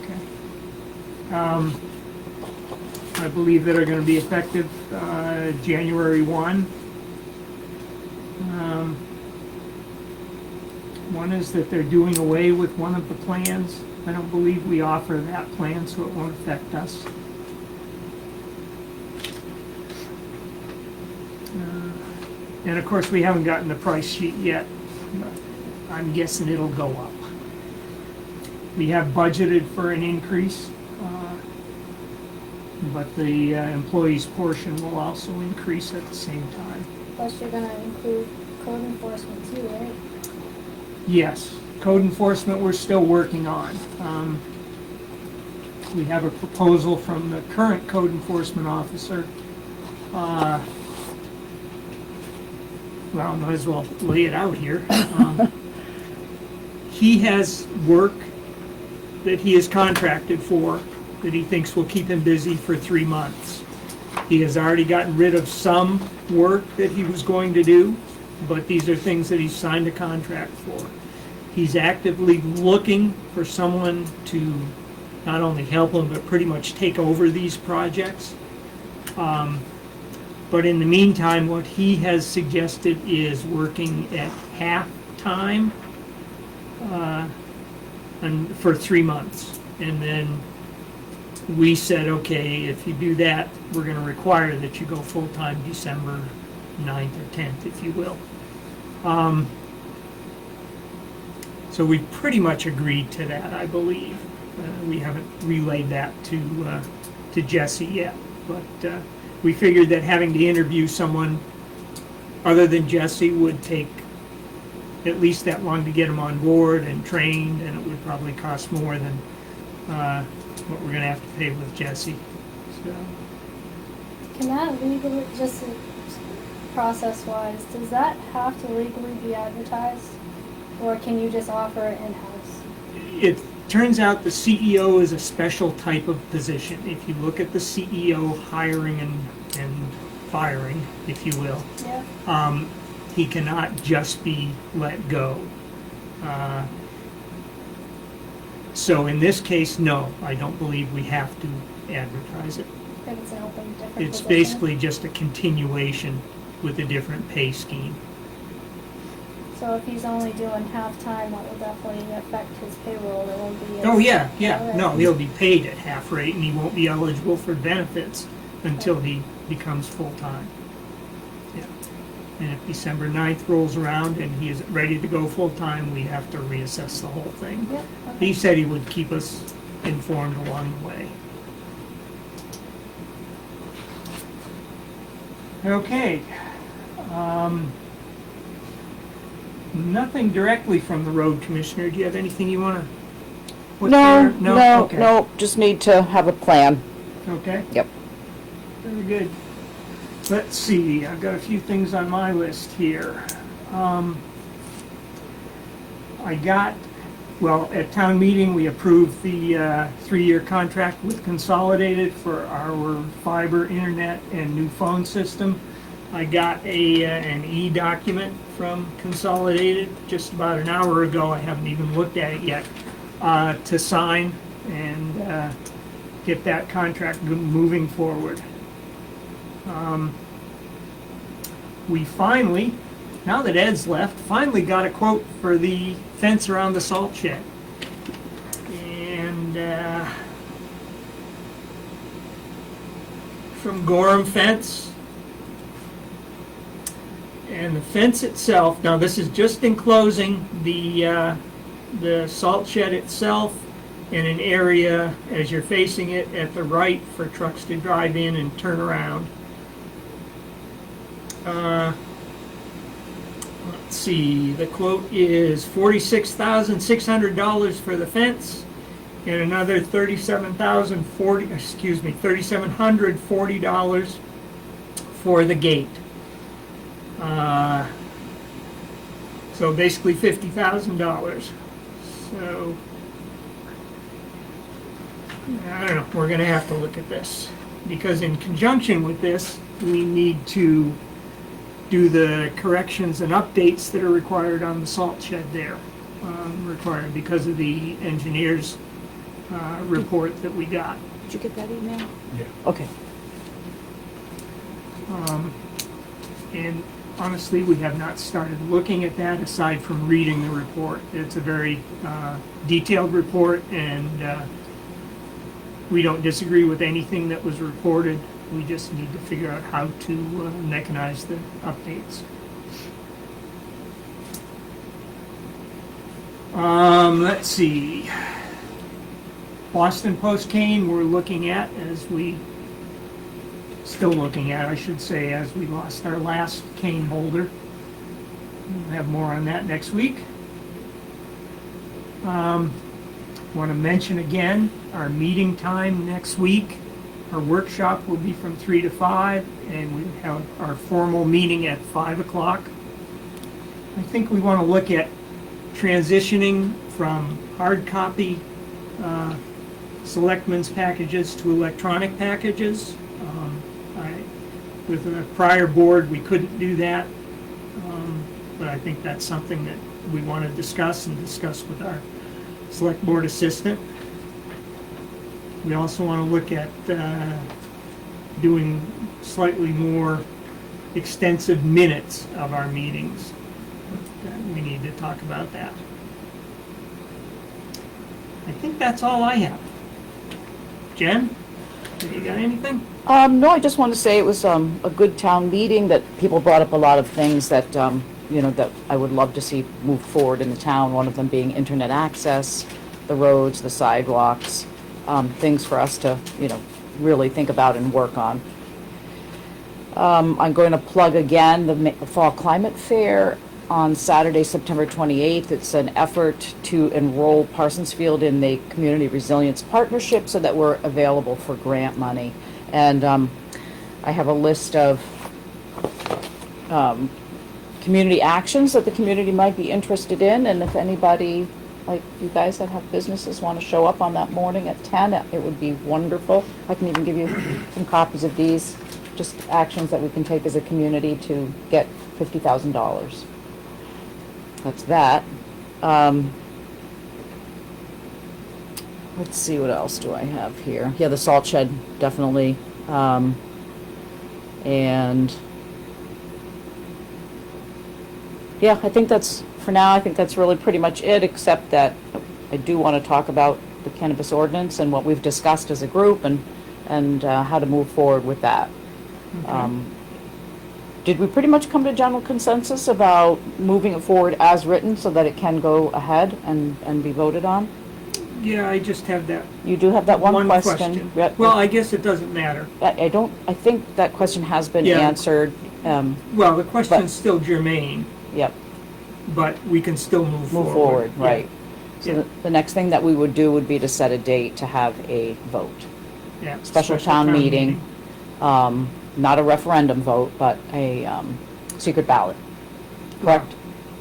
Okay. I believe that are going to be effective January 1. One is that they're doing away with one of the plans. I don't believe we offer that plan, so it won't affect us. And of course, we haven't gotten the price sheet yet, but I'm guessing it'll go up. We have budgeted for an increase, but the employees' portion will also increase at the same time. Plus you're gonna include code enforcement too, right? Yes, code enforcement we're still working on. We have a proposal from the current code enforcement officer. Well, I might as well lay it out here. He has work that he is contracted for that he thinks will keep him busy for 3 months. He has already gotten rid of some work that he was going to do, but these are things that he's signed a contract for. He's actively looking for someone to not only help him, but pretty much take over these projects. But in the meantime, what he has suggested is working at half-time and for 3 months. And then we said, okay, if you do that, we're going to require that you go full-time December 9th or 10th, if you will. So we pretty much agreed to that, I believe. We haven't relayed that to Jesse yet, but we figured that having to interview someone other than Jesse would take at least that long to get him on board and trained, and it would probably cost more than what we're going to have to pay with Jesse. So, Can that legally, just process-wise, does that have to legally be advertised? Or can you just offer it in-house? it turns out the CEO is a special type of position. If you look at the CEO hiring and firing, if you will, Yeah. He cannot just be let go. So in this case, no, I don't believe we have to advertise it. If it's an open, different It's position. basically just a continuation with a different pay scheme. So if he's only doing half-time, that will definitely affect his payroll. It won't be as... Oh, yeah, Alright. no, he'll be paid at half rate and he won't be eligible for benefits until he becomes full-time. Yeah. And if December 9th rolls around and he is ready to go full-time, we have to reassess the whole thing. Yep, okay. He said he would keep us informed along the way. Okay. Nothing directly from the road commissioner. Do you have anything you want to put No, there? no, Okay. no, just need to have a plan. Okay. Yep. Very good. Let's see, I've got a few things on my list here. At town meeting, we approved the 3-year contract with Consolidated for our fiber internet and new phone system. I got an e-document from Consolidated just about an hour ago. I haven't even looked at it yet, to sign and get that contract moving forward. We finally, now that Ed's left, finally got a quote for the fence around the salt shed. And from Gorham Fence, And the fence itself, now this is just enclosing the salt shed itself in an area as you're facing it at the right for trucks to drive in and turn around. Let's see, the quote is $46,600 for the fence and another $3,740 for the gate. So basically $50,000. So I don't know, we're gonna have to look at this, because in conjunction with this, we need to do the corrections and updates that are required on the salt shed there, required because of the engineer's report that we got. Did you get that email? Yeah. Okay. And honestly, we have not started looking at that aside from reading the report. It's a very detailed report, and we don't disagree with anything that was reported. We just need to figure out how to mechanize the updates. Let's see. Boston Post cane we're looking at still looking at, I should say, as we lost our last cane holder. We'll have more on that next week. Want to mention again our meeting time next week. Our workshop will be from 3 to 5, and we have our formal meeting at 5 o'clock. I think we want to look at transitioning from hard copy selectmen's packages to electronic packages. With a prior board, we couldn't do that, but I think that's something that we want to discuss with our select board assistant. We also want to look at doing slightly more extensive minutes of our meetings. We need to talk about that. I think that's all I have. Jen, have you got anything? No, I just want to say it was a good town meeting, that people brought up a lot of things that, that I would love to see move forward in the town, one of them being internet access, the roads, the sidewalks, things for us to, really think about and work on. I'm going to plug again the Fall Climate Fair on Saturday, September 28th. It's an effort to enroll Parsonsfield in the Community Resilience Partnership so that we're available for grant money. And I have a list of community actions that the community might be interested in, and if anybody, like you guys that have businesses, want to show up on that morning at 10, it would be wonderful. I can even give you some copies of these, just actions that we can take as a community to get $50,000. That's that. Let's see, what else do I have here? Yeah, the salt shed, definitely. And yeah, I think that's, for now, I think that's really pretty much it, except that I do want to talk about the cannabis ordinance and what we've discussed as a group, and how to move forward with that. Okay. Did we pretty much come to general consensus about moving it forward as written so that it can go ahead and be voted on? Yeah, I just have that You do have that one question. Yeah. Well, I guess it doesn't matter. I think that question has been Yeah. answered. Well, the question's still germane, Yep, but we can still move move forward. forward, Yeah. right. So Yeah. the next thing that we would do would be to set a date to have a vote. Yeah, Special town meeting. Not a referendum vote, but a secret ballot. Correct?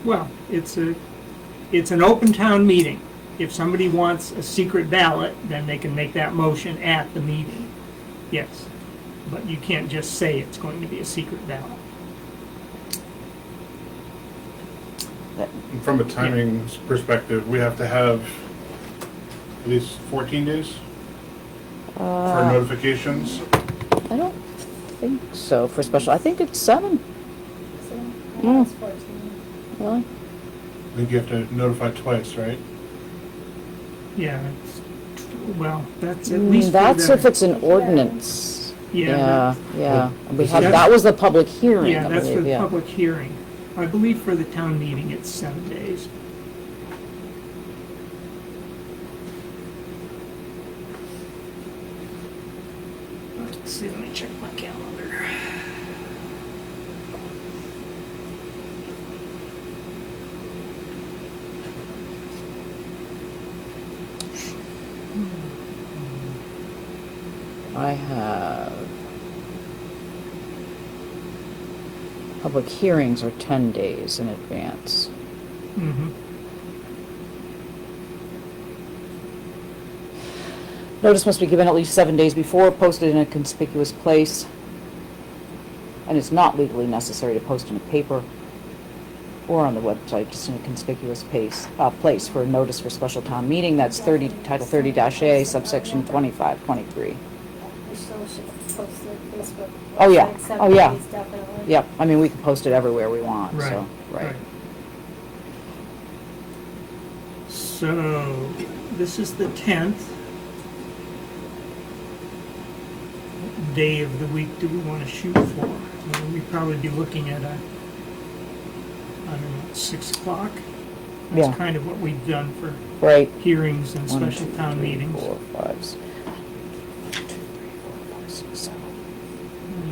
Well, it's an open town meeting. If somebody wants a secret ballot, then they can make that motion at the meeting. Yes, but you can't just say it's going to be a secret ballot. And from a timing perspective, we have to have at least 14 days for notifications. I don't think so for special. I think it's 7. So, I Mm. was 14. Really? I think you have to notify twice, right? Yeah, well, that's at least for That's the- if it's an ordinance. Yeah, yeah. We Is had, that- that was the public hearing, Yeah, I that's for believe, the yeah. public hearing. I believe for the town meeting, it's 7 days. Let's see, let me check my calendar. I have, public hearings are 10 days in advance. Mm-hmm. Notice must be given at least 7 days before, posted in a conspicuous place. And it's not legally necessary to post in a paper or on the website, just in a conspicuous place for a notice for special town meeting. That's Title 30-A, subsection 2523. We still should post it Facebook. Oh, yeah. website, 7 Oh, yeah. days, definitely. Yep, I mean, we can post it everywhere we want, so, right. So, this is the 10th. What day of the week do we want to shoot for? Well, we'd probably be looking at I don't know, 6 o'clock. Yeah. That's kind of what we've done for Right. hearings and 1, special 2, town 3, meetings. 4, 5, 6. 1, 2, 3, 4, 5, 6, 7.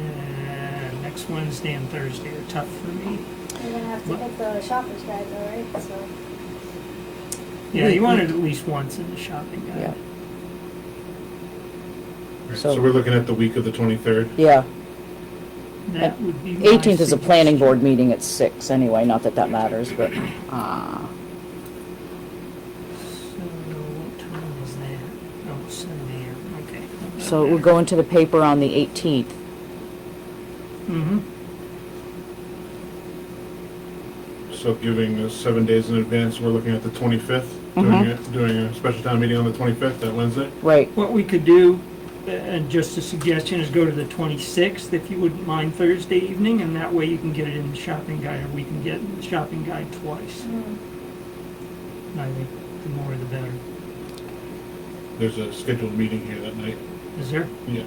And next Wednesday and Thursday are tough for me. You're gonna have to hit the shopper's guide though, right? So, Yeah, you want it at least once in the shopping guide. Yeah. Right, So- So we're looking at the week of the 23rd. Yeah, That would be my 18th is a planning suggestion. board meeting at 6 anyway, not that that matters, but, So, what time is that? Oh, 7 a.m., okay. so we're going to the paper on the 18th. Mm-hmm. So giving us 7 days in advance, we're looking at the 25th, doing a special town meeting on the 25th, that Wednesday. Right, What we could do, and just a suggestion, is go to the 26th, if you wouldn't mind, Thursday evening, and that way you can get it in the shopping guide, or we can get it in the shopping guide twice. I think the more the better. There's a scheduled meeting here that night, Is there? yeah,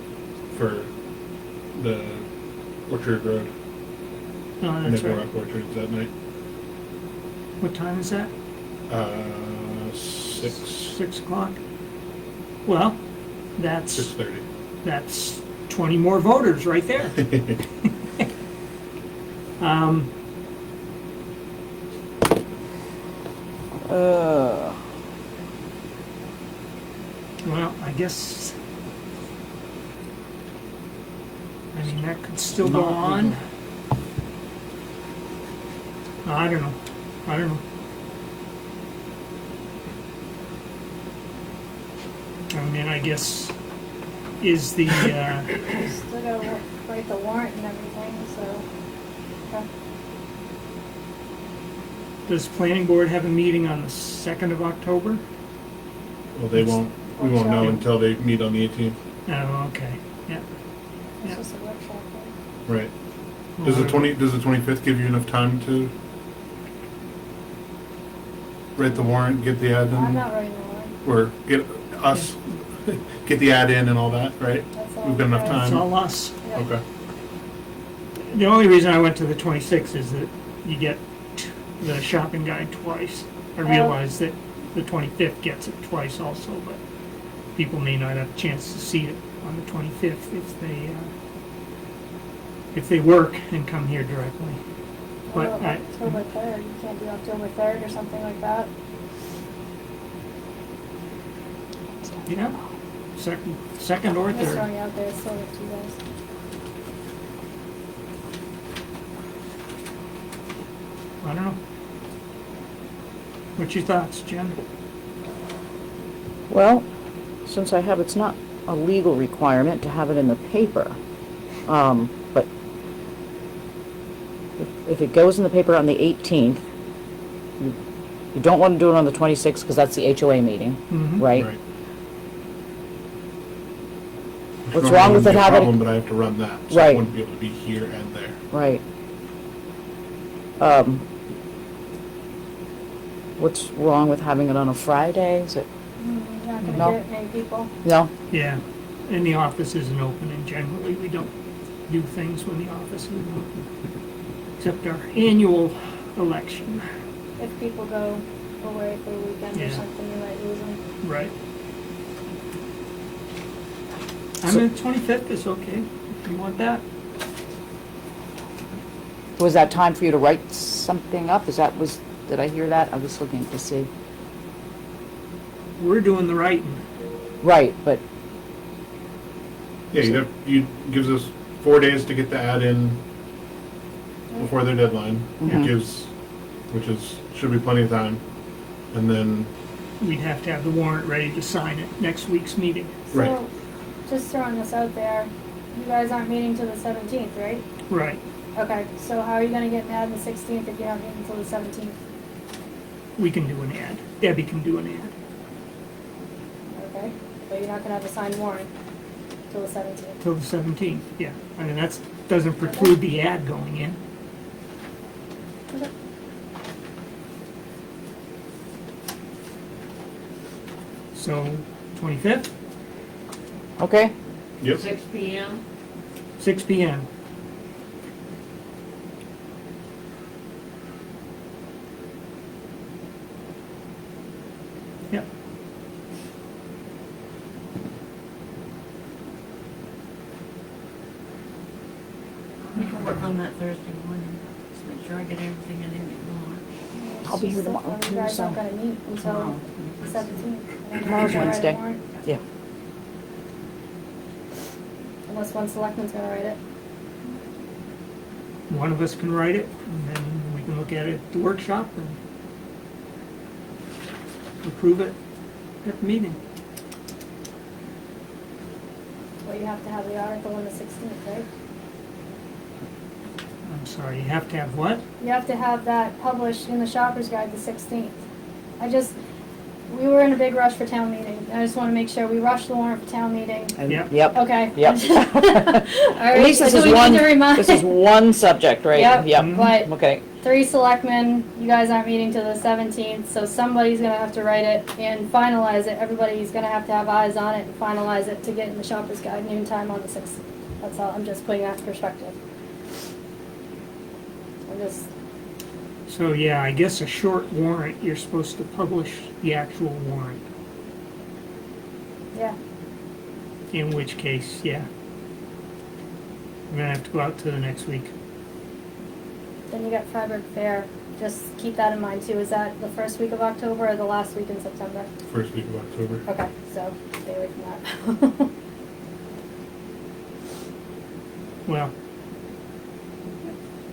for the Orchard Road, No, that's Nipple right. Rock Orchards that night. What time is that? 6, 6 o'clock? Well, that's 6:30. 20 more voters right there. Um, Well, I guess, I mean, that could still go on. I don't know. I don't know. I mean, I guess, is the, still gotta write the warrant and everything, so. Okay. does planning board have a meeting on the 2nd of October? Well, we won't know until they meet on the 18th. Oh, okay, yeah. It's Yeah. just a workshop, right? Right. Does the 25th give you enough time to write the warrant, get the ad in? I'm not writing the warrant. Or get us, get the ad in and all that, right? That's all. We've got enough right. It's time. all us. Yeah. Okay. The only reason I went to the 26th is that you get the shopping guide twice. I realize that the 25th gets it twice also, but people may not have a chance to see it on the 25th if they work and come here directly. But Well, October 3rd, you can't do October 3rd or something like that? yeah, second or I'm just third. throwing it out there, it's still up to you guys. I don't know. What's your thoughts, Jen? well, since it's not a legal requirement to have it in the paper, but if it goes in the paper on the 18th, you don't want to do it on the 26th because that's the HOA meeting, Mhm. right? Which What's normally wrong with wouldn't it be a having- problem, but I have to run that, so I Right. wouldn't be able to be here and there. Right. What's wrong with having it on a Friday? Is it, You're not No. gonna get many people. no? Yeah. And the office isn't open, and generally we don't do things when the office isn't open, except our annual election. If people go away for the weekend or Yeah. something, you might lose them. Right. I mean, 25th is okay, if you want that. Was that time for you to write something up? Did I hear that? I was looking to see. We're doing the writing. Right, but, Yeah, gives us 4 days to get the ad in before their deadline. Mhm. It gives, should be plenty of time. And then, We'd have to have the warrant ready to sign at next week's meeting. Right. So, just throwing this out there, you guys aren't meeting till the 17th, right? Right. Okay, so how are you gonna get an ad on the 16th if you're not meeting until the 17th? We can do an ad. Debbie can do an ad. Okay, but you're not gonna have a signed warrant till the 17th. Till the 17th, yeah. I mean, that doesn't preclude the ad going in. Okay. So, 25th, okay, yep, 6 PM. 6 PM. Yep. We can work on that Thursday morning. Just make sure I get everything in there tomorrow. I'll be here tomorrow, You too, guys aren't so- gonna meet until Tomorrow. the 17th. Tomorrow's Wednesday. yeah. Unless one selectman's gonna write it. One of us can write it, and then we can look at it at the workshop and approve it at the meeting. Well, you have to have the article on the 16th, right? I'm sorry, you have to have what? You have to have that published in the Shopper's Guide the 16th. We were in a big rush for town meeting. I just wanna make sure we rushed the warrant for town meeting. And- Yep. Yep. Okay. Yep. All At right, least this so is we one, need to remind. this is one subject, right? Yep. Yep, But okay, 3 selectmen, you guys aren't meeting till the 17th, so somebody's gonna have to write it and finalize it. Everybody's gonna have to have eyes on it and finalize it to get in the Shopper's Guide noontime on the 6th. That's all, I'm just putting that in perspective. I'm just, So, yeah, I guess a short warrant, you're supposed to publish the actual warrant, yeah, in which case, yeah. We're gonna have to go out to the next week. then you got Freiburg Fair. Just keep that in mind too. Is that the first week of October or the last week in September? first week of October. Okay, so stay away from that. Well,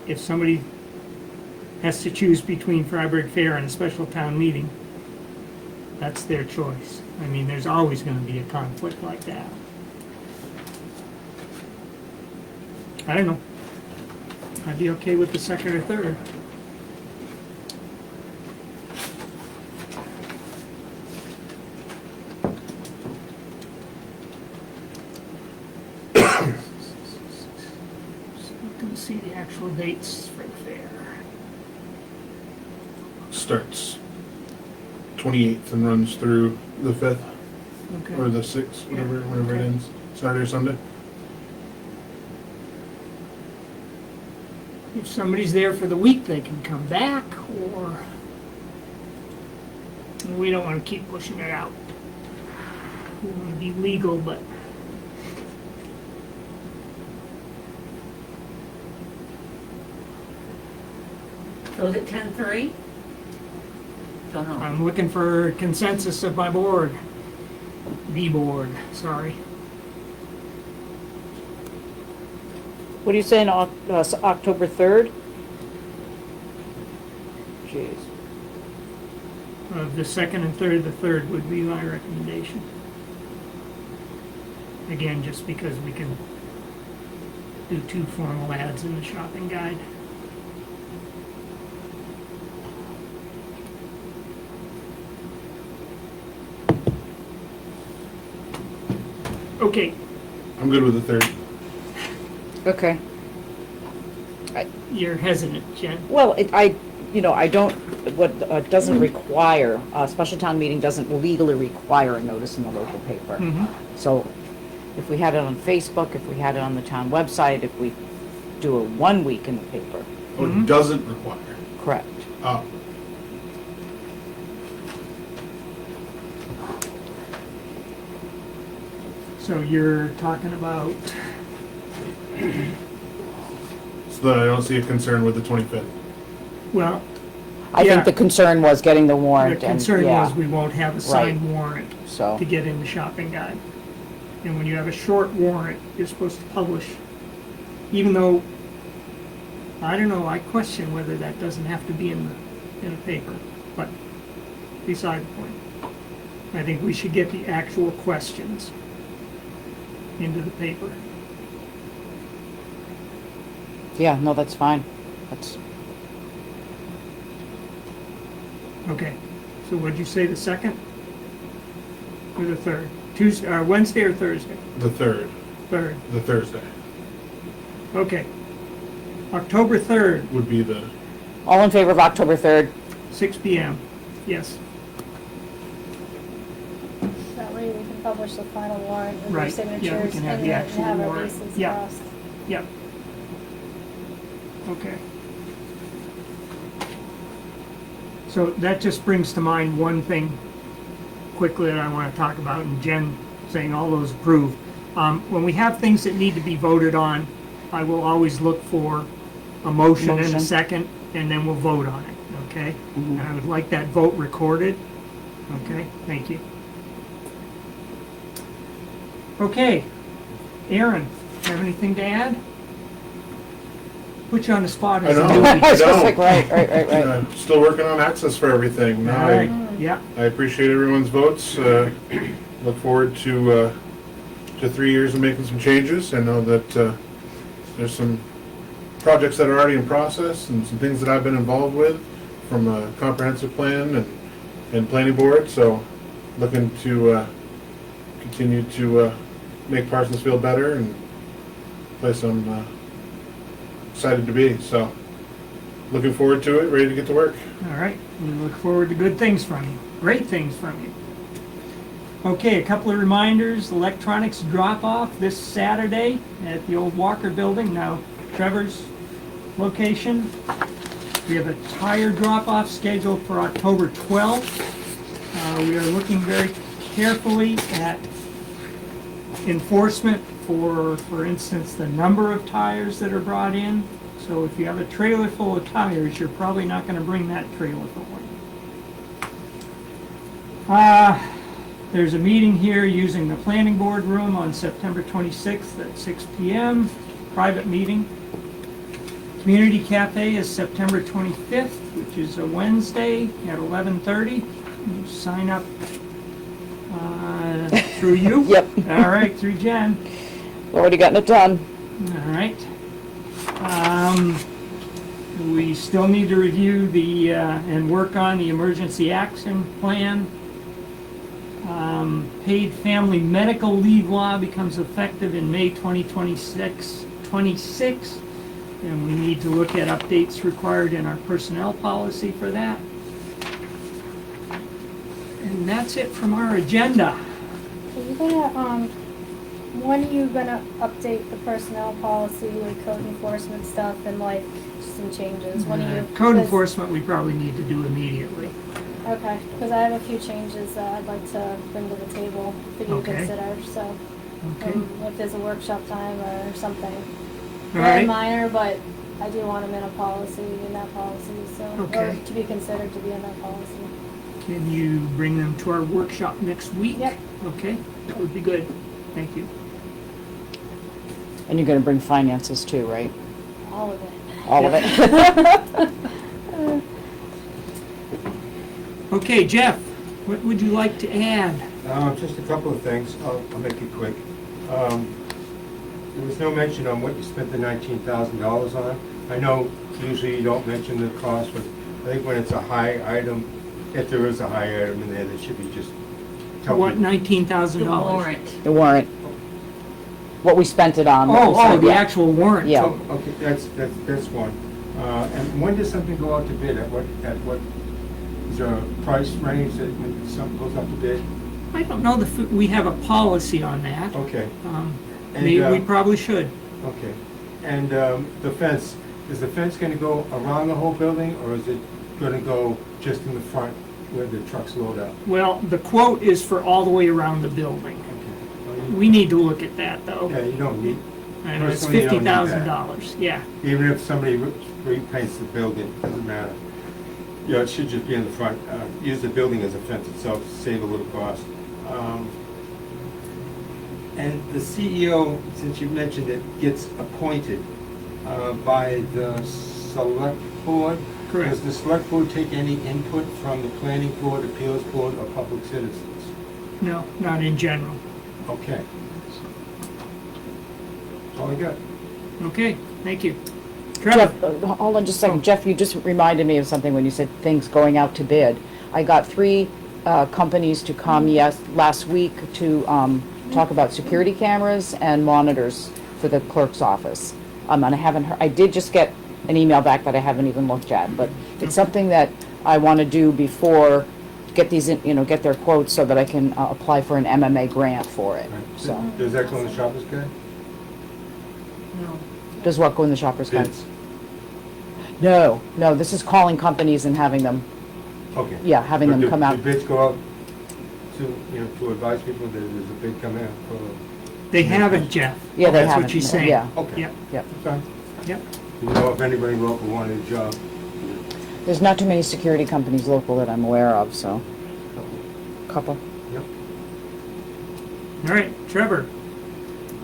if somebody has to choose between Freiburg Fair and a special town meeting, that's their choice. I mean, there's always gonna be a conflict like that. I don't know. I'd be okay with the second or third. So we can see the actual dates for the fair. Starts 28th and runs through the 5th or Okay. the 6th, whenever it ends, Saturday or Sunday. If somebody's there for the week, they can come back, or we don't want to keep pushing it out. We want to be legal, but So is it 10:3? Don't know. I'm looking for consensus of my board. The board, sorry. what are you saying, October 3rd? Jeez, Of the second and third, the third would be my recommendation. Again, just because we can do 2 formal ads in the shopping guide. Okay, I'm good with the 3rd. okay. you're hesitant, Jen. Well, I don't, doesn't require, a special town meeting doesn't legally require a notice in the local paper. Mhm. So If we had it on Facebook, if we had it on the town website, if we do it 1 week in the paper, Oh, it doesn't require. correct. Oh, So you're talking about, so then I don't see a concern with the 25th. well, I Yeah. think the concern was getting the the warrant and, concern yeah, was we won't have a signed warrant so, to get in the shopping guide. And when you have a short warrant, you're supposed to publish, even though, I don't know, I question whether that doesn't have to be in a paper, but beside the point. I think we should get the actual questions into the paper. yeah, no, that's fine. That's, Okay, so what'd you say, the 2nd? Or the 3rd? Tuesday, Wednesday or Thursday? The 3rd, 3rd, the Thursday okay. October 3rd, would be the, all in favor of October 3rd? 6 PM, yes. That way we can publish the final warrant with our Right, yeah, we signatures can have and the then actual have our warrant. bases Yeah. crossed. Yep. Okay. So that just brings to mind one thing quickly that I want to talk about, and Jen saying all those approved. When we have things that need to be voted on, I will always look for a motion and a Motion. second, and then we'll vote on it, okay? And I would like that vote recorded. Okay, thank you. Okay, Aaron, have anything to add? Put you on the spot as I a know. newbie. I was just No. like, right. I'm still working on access for everything. No, All right, yeah, I appreciate everyone's votes. Look forward to 3 years of making some changes. I know that there's some projects that are already in process and some things that I've been involved with from a comprehensive plan and planning board. So looking to continue to make Parsons feel better and place I'm excited to be. So looking forward to it, ready to get to work. all right. We look forward to good things from you, great things from you. Okay, a couple of reminders, electronics drop-off this Saturday at the old Walker Building, now Trevor's location. We have a tire drop-off scheduled for October 12th. We are looking very carefully at enforcement for instance, the number of tires that are brought in. So if you have a trailer full of tires, you're probably not going to bring that trailer full in. There's a meeting here using the planning board room on September 26th at 6 PM, private meeting. Community Cafe is September 25th, which is a Wednesday at 11:30. You sign up through you? Yep. All right, through Jen. Already gotten it done. All right. We still need to review the, and work on the emergency action plan. Paid family medical leave law becomes effective in May 2026, and we need to look at updates required in our personnel policy for that. And that's it from our agenda. Are you gonna, when are you gonna update the personnel policy with code enforcement stuff and like some changes? When are you? Code 'cause- enforcement, we probably need to do immediately. Okay, because I have a few changes that I'd like to bring to the table for you to Okay. consider, so. Okay. If there's a workshop time or something. All Very right. minor, but I do want them in a policy, in that policy, so. Okay. Or to be considered to be in that policy. Can you bring them to our workshop next week? Yep. Okay, that would be good. Thank you. And you're gonna bring finances too, right? All of it. All of it? Okay, Jeff, what would you like to add? Just a couple of things. I'll make it quick. There was no mention on what you spent the $19,000 on. I know usually you don't mention the cost, but I think when it's a high item, if there is a high item in there, there should be just. tell What, people. $19,000? The warrant. The warrant. What we spent it on. what we Oh, said, the yeah. actual warrant. Yeah. Oh, okay, that's one. And when does something go out to bid? At what, is there a price range that when something goes out to bid? I don't know we have a policy on that. Okay, And, Maybe we uh, probably should. okay. And the fence, is the fence gonna go around the whole building, or is it gonna go just in the front where the trucks load up? Well, the quote is for all the way around the building. Okay. Well, We need to look at that, though. Yeah, you don't need, And it's personally, you don't need that. $50,000, yeah. even if somebody repaints the building, doesn't matter. You know, it should just be in the front. Use the building as a fence itself, save a little cost. And the CEO, since you mentioned it, gets appointed by the select board? Correct. Does the select board take any input from the planning board, appeals board, or public citizens? No, not in general. Okay. That's all I got. Okay, thank you. Trevor? Jeff, hold on just a second. Jeff, you just reminded me of something when you said things going out to bid. I got 3 companies to come last week to talk about security cameras and monitors for the clerk's office. And I haven't heard, I did just get an email back that I haven't even looked at, but it's something that I want to do before, get these, get their quotes so that I can apply for an MMA grant for it. So, Does that go in the shopper's guide? No. does what go in the shopper's guide? Bids. No, this is calling companies and having them, Okay. yeah, having them come out. Do bids go out to advise people that there's a bid coming out for? They haven't, Jeff. Yeah, they That's haven't. what she's saying. Yeah, Okay. Yep, yeah. Fine. yep. You know if anybody local wanted a job? There's not too many security companies local that I'm aware of, so, couple. Yep. All right, Trevor,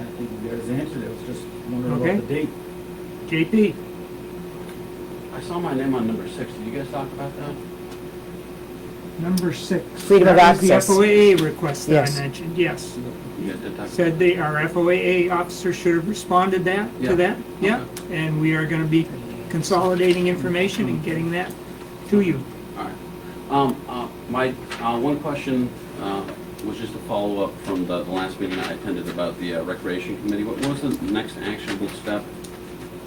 I think you guys answered it, I was just wondering Okay. about the date. JP, I saw my name on number 6. Did you guys talk about that? number 6. Freedom of That was access. the FOAA request that Yes. I mentioned, yes. You guys did talk Said our FOAA officer should have responded to Yeah. that, yeah. And we are gonna be consolidating information and getting that to you. All right. My one question was just a follow-up from the last meeting I attended about the Recreation Committee. What was the next actionable step?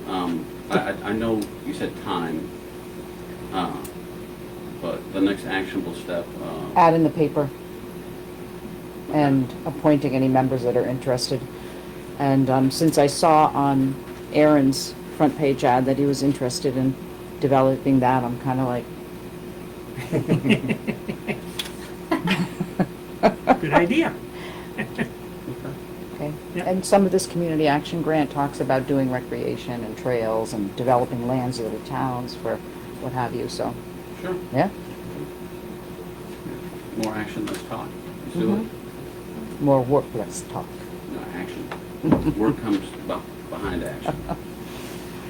I know you said time, but the next actionable step, Ad in the paper and appointing any members that are interested. And since I saw on Aaron's front page ad that he was interested in developing that, I'm kind of like, Good idea. okay. Yeah. And some of this community action grant talks about doing recreation and trails and developing lands of the towns for what have you, so, sure, yeah. more action, less talk. Let's do it. More work, less talk. No, action. Work comes behind action.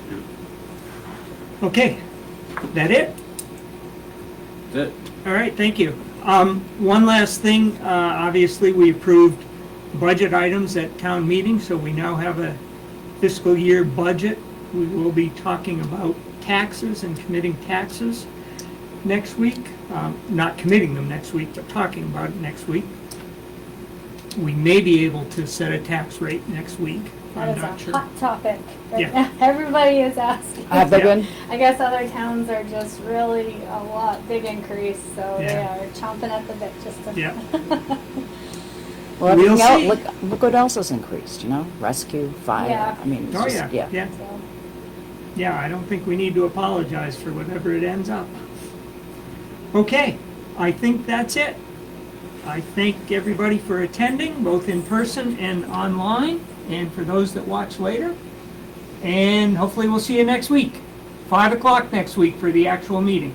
Yeah. Okay, that it? That's it. All right, thank you. One last thing, obviously, we approved budget items at town meeting, so we now have a fiscal year budget. We will be talking about taxes and committing taxes next week. Not committing them next week, but talking about it next week. We may be able to set a tax rate next week. That I'm is not a sure. hot topic right Yeah. now. Everybody is asking. Have they Yeah. been? I guess other towns are just really a lot, big increase, so they Yeah. are chomping at the bit just to. Yeah. Well, We'll everything else, see. look what else has increased, rescue, fire, Yeah. I mean, it's Oh, just, yeah, yeah. So, Yeah, I don't think we need to apologize for whatever it ends up. Okay, I think that's it. I thank everybody for attending, both in person and online, and for those that watch later. And hopefully we'll see you next week, 5 o'clock next week for the actual meeting.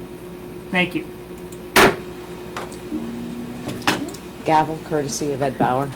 Thank you. gavel courtesy of Ed Bauer.